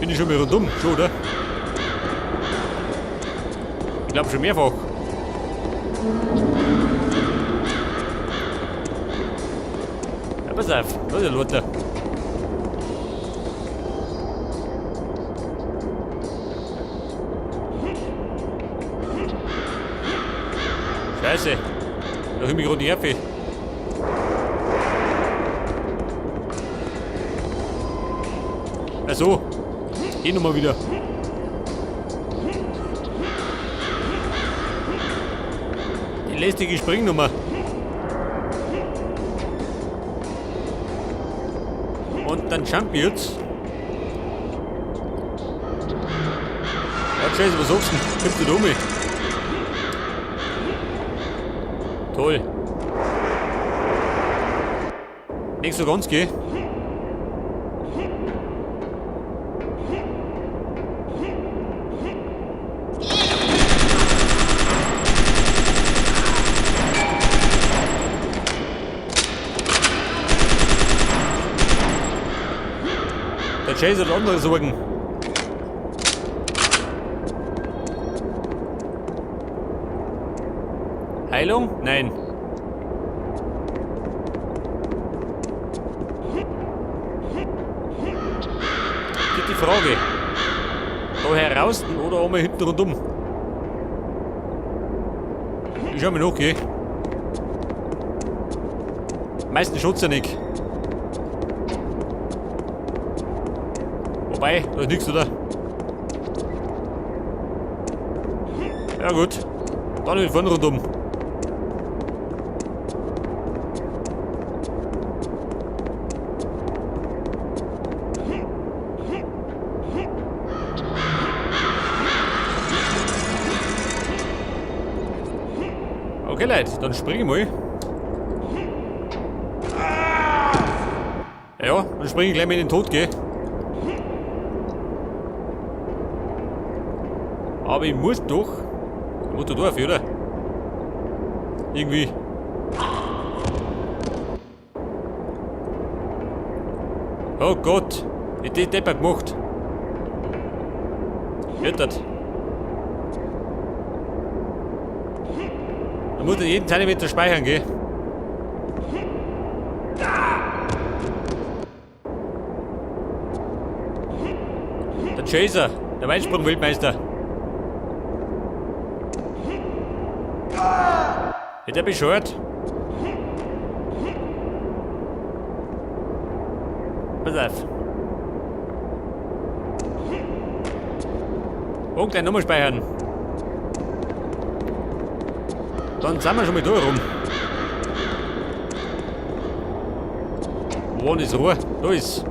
Bin ich schon mal rundum? Schon, oder? Ich glaube schon mehrfach. Ja, pass auf. Da ist der Lothar. Scheiße. Da hab ich mich gerade nicht auf. Ach so. Geh nochmal wieder. Die lästige Springnummer. Und dann jump jetzt. Ja, scheiße, was sagst du denn? Kommst du da um? Toll. Nicht so ganz, gell? Der Chase hat andere Sorgen. Heilung? Nein. Geht die Frage. Da heraus oder einmal hinten rundum? Ich schau mal nach, gell? Meistens schaut's ja nicht. Wobei, da ist nichts, oder? Ja gut. Dann mit vorne rundum. Okay Leute, dann spring ich mal. Ja, dann spring ich gleich mal in den Tod, gell? Aber ich muss doch. Ich muss da durch, oder? Irgendwie. Oh Gott, wie die Depper gemacht. Hört. Da muss ich jeden Zentimeter speichern, gell? Der Chaser, der Weitsprung-Weltmeister. Ist der bescheuert? Pass auf. Und gleich nochmal speichern. Dann sind wir schon mal da rum. Wo ist Ruhe? Da ist.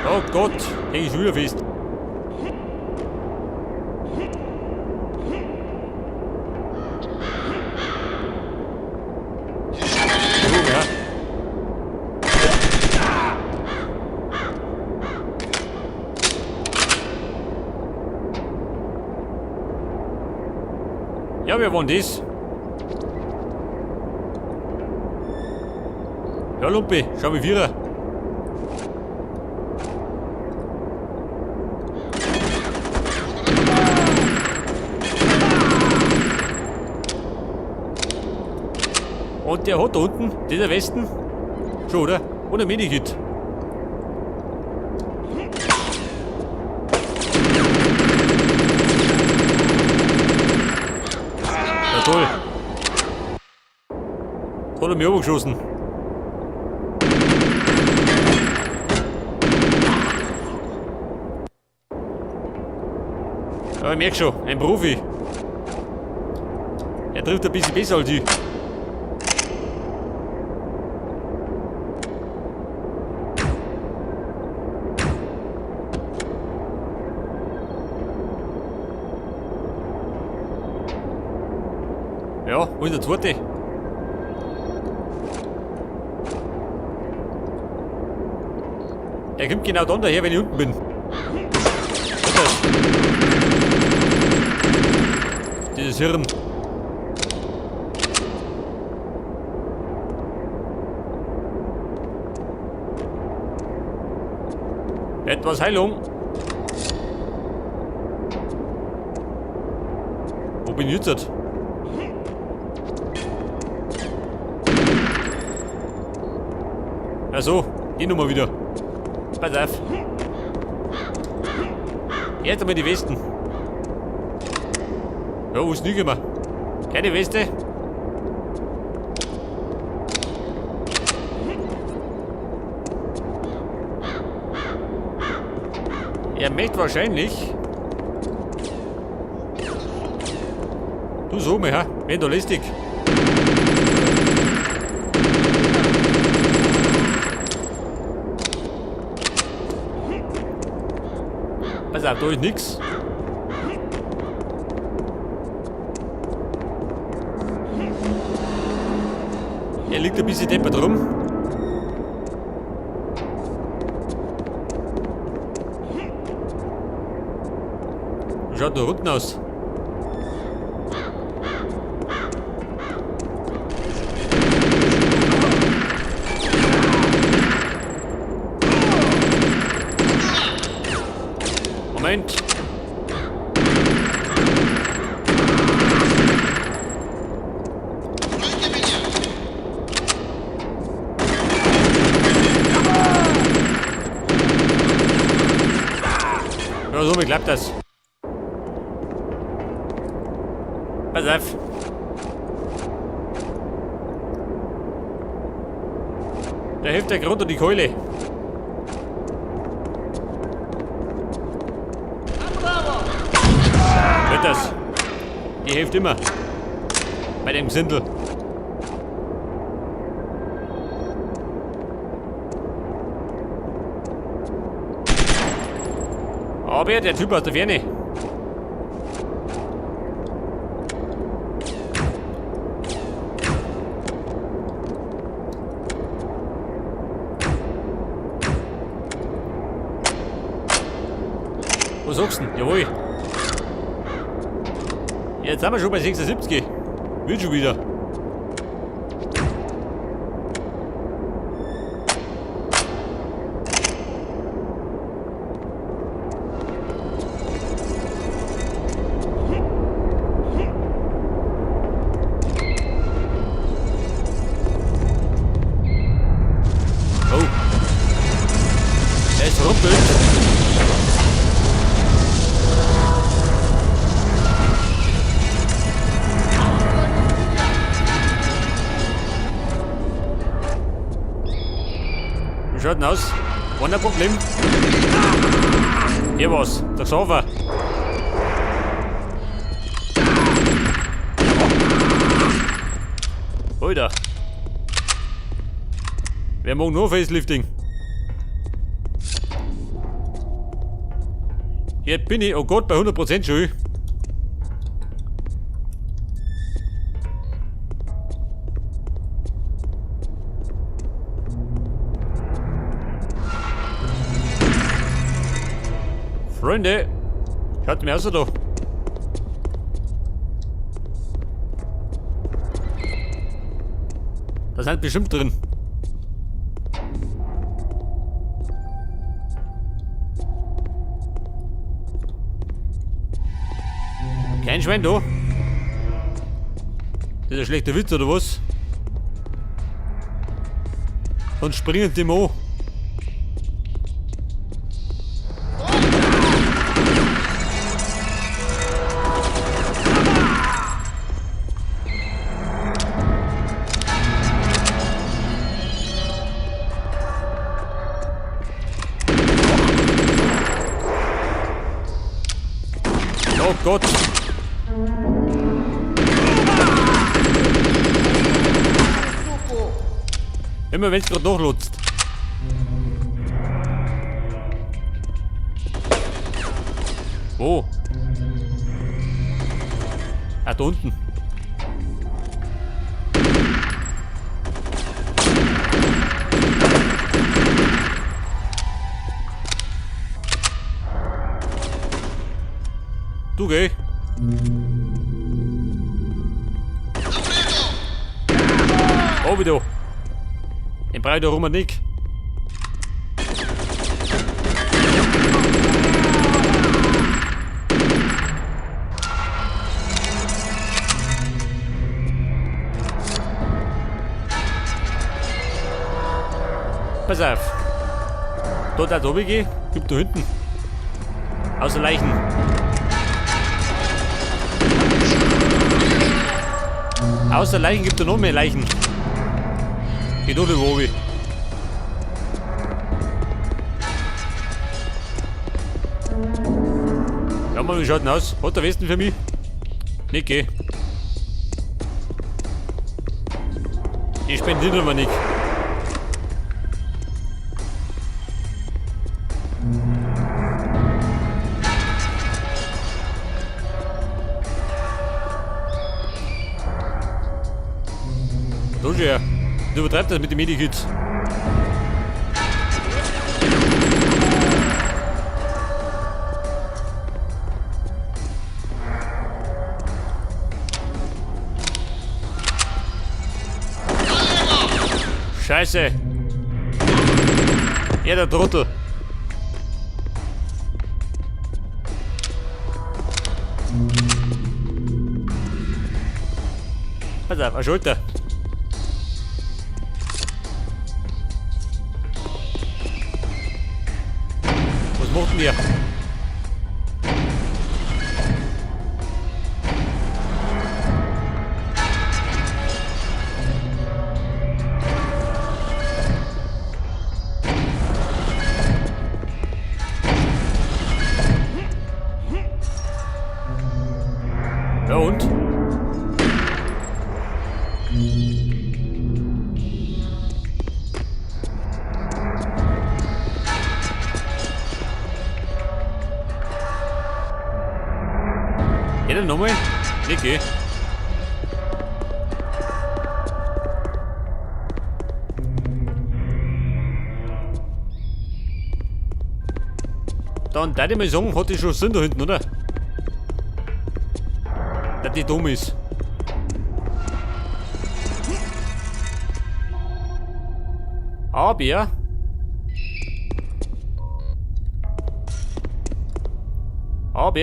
Oh Gott, häng ich schon wieder fest. Ja, wir wollen das. Ja, Lumpi, schau wie Vierer. Und der hat da unten, dieser Westen, schon, oder? Ohne Minikit. Toll. Hat er mich runtergeschossen. Aber ich merke schon, ein Profi. Er trifft ein bisschen besser als ich. Ja, wo ist der zweite? Er kommt genau dann daher, wenn ich unten bin. Dieses Hirn. Etwas Heilung. Wo bin ich jetzt? Also, die Nummer wieder. Pass auf. Jetzt einmal die Westen. Ja, wo ist nicht mehr? Keine Weste. Er möchte wahrscheinlich. Du so mal, ha? Wenn du lästig. Pass auf, da ist nix. Er liegt ein bisschen deppert rum. Schaut da unten aus. Moment. Ja, so wie klappt das. Pass auf. Da hilft der runter die Keule. Hört das? Die hilft immer. Bei dem Gesindel. Aber der Typ aus der Ferne. Was sagst du denn? Jawohl. Jetzt sind wir schon bei 76. Wird schon wieder. Oh. Es rumpelt. Wie schaut denn aus? Ohne Problem. Hier was, der Sofa. Alter. Wer mag nur Facelifting? Jetzt bin ich, oh Gott, bei 100% schon. Freunde, schaut mir aus da. Da sind bestimmt drin. Kein Schwein da. Das ist ein schlechter Witz oder was? Sonst springen die mal an. Oh Gott! Immer wenn es gerade nachlutzt. Wo? Ah, da unten. Du geh. Oh, wie du. Den brauche ich da rum nicht. Pass auf. Dort da oben gehen, gibt da hinten. Außer Leichen. Außer Leichen gibt es noch mehr Leichen. Geht oben oben. Schau mal, wie schaut denn aus? Hat der Westen für mich? Nicht, geh. Ich spendiere aber nicht. Du schon, du übertreibst das mit dem Medikit. Scheiße! Ja, der Trottel! Pass auf, eine Schulter! Was macht denn der? Ja und? Ja, dann nochmal. Nee, geh. Dann darf ich mal sagen, hat die schon Sinn da hinten, oder? Dass die dumm ist. Aber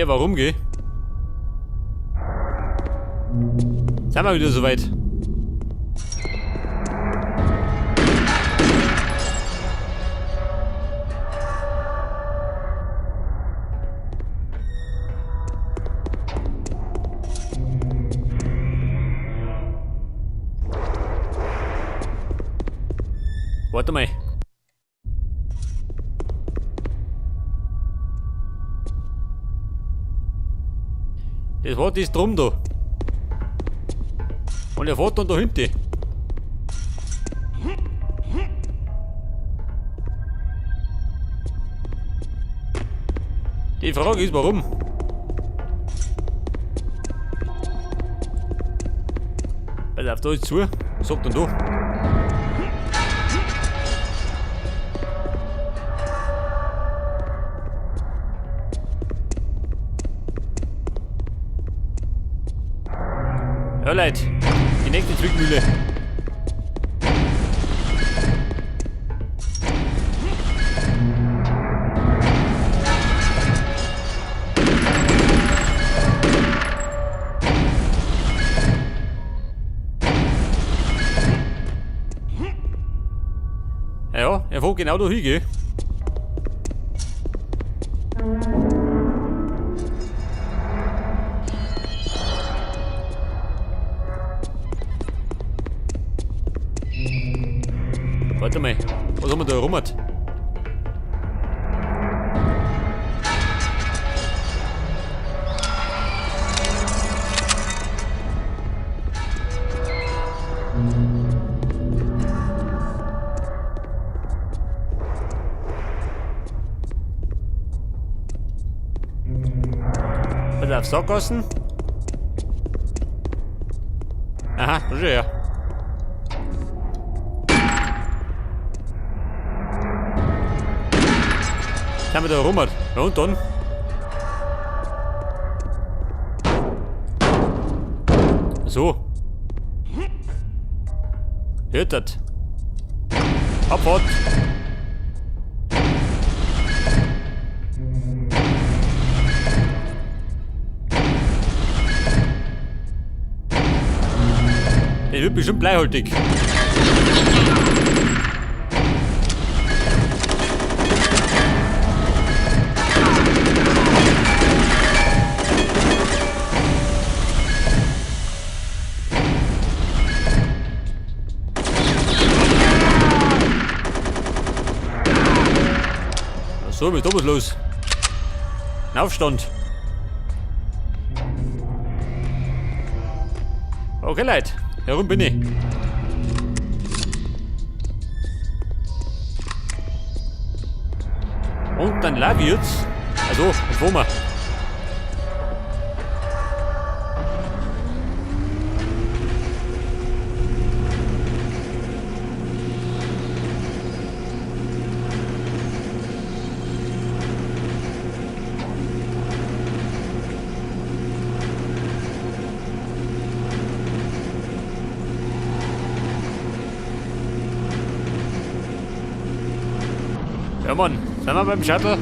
warum geh? Sind wir wieder soweit? Warte mal. Das war das drum da. Und er fährt dann da hinten. Die Frage ist, warum? Pass auf, da ist zu. Was sagt denn da? Ja, Leute, die nächste Zwickmühle. Ja, er fährt genau da hin, gell? Warte mal, was haben wir da rum? Pass auf, Sackgassen. Aha, da schon her. Haben wir da rum? Ja, und dann? So. Hört das. Abfahrt. Der wird bestimmt bleihaltig. So, was ist da was los? Ein Aufstand. Okay, Leute. Herum bin ich. Und dann lab ich jetzt. Also, und wo wir? Ja, Mann. Sind wir beim Shuttle?